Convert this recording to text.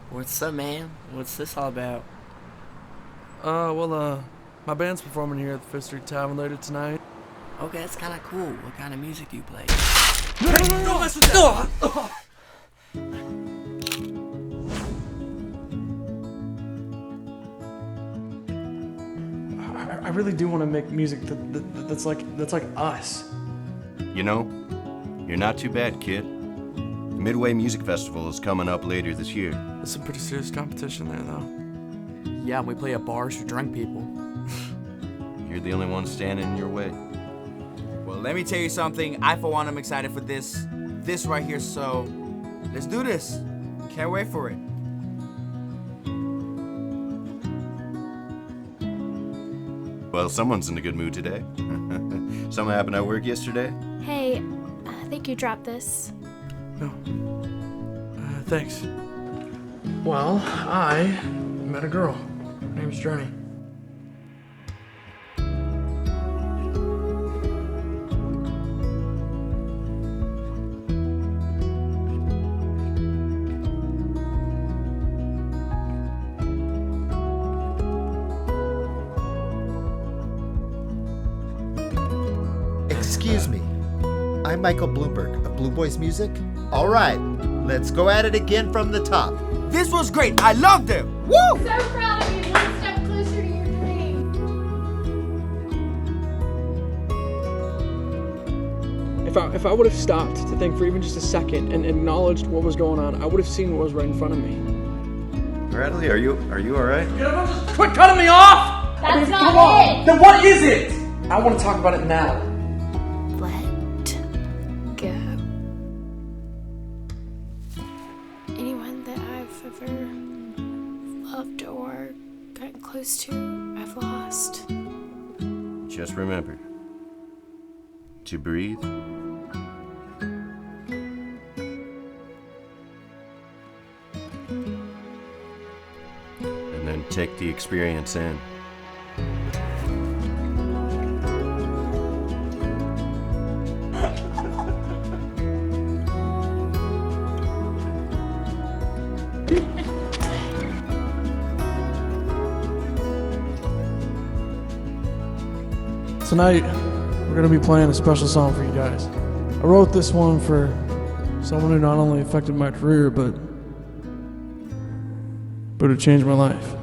What's up, man? What's this all about? My band's performing here at the Fifth Street Tavern later tonight. Okay, that's kind of cool. What kind of music do you play? Don't mess with that! I really do want to make music that's like us. You know, you're not too bad, kid. The Midway Music Festival is coming up later this year. There's some pretty serious competition there, though. Yeah, we play at bars for drunk people. You're the only one standing in your way. Well, let me tell you something. I, for one, am excited for this right here, so let's do this. Can't wait for it. Well, someone's in a good mood today. Something happened at work yesterday? Hey, I think you dropped this. No. Thanks. Well, I met a girl. Her name's Journey. Excuse me. I'm Michael Bloomberg of Blue Boys Music. All right, let's go at it again from the top. This was great. I loved it. Woo! So proud of you. One step closer to your dream. If I would have stopped to think for even just a second and acknowledged what was going on, I would have seen what was right in front of me. Bradley, are you all right? Quit cutting me off! That's not it. Then what is it? I want to talk about it now. Let go. Anyone that I've ever loved or gotten close to, I've lost. Just remember to breathe and then take the experience in. Tonight, we're going to be playing a special song for you guys. I wrote this one for someone who not only affected my career, but who changed my life.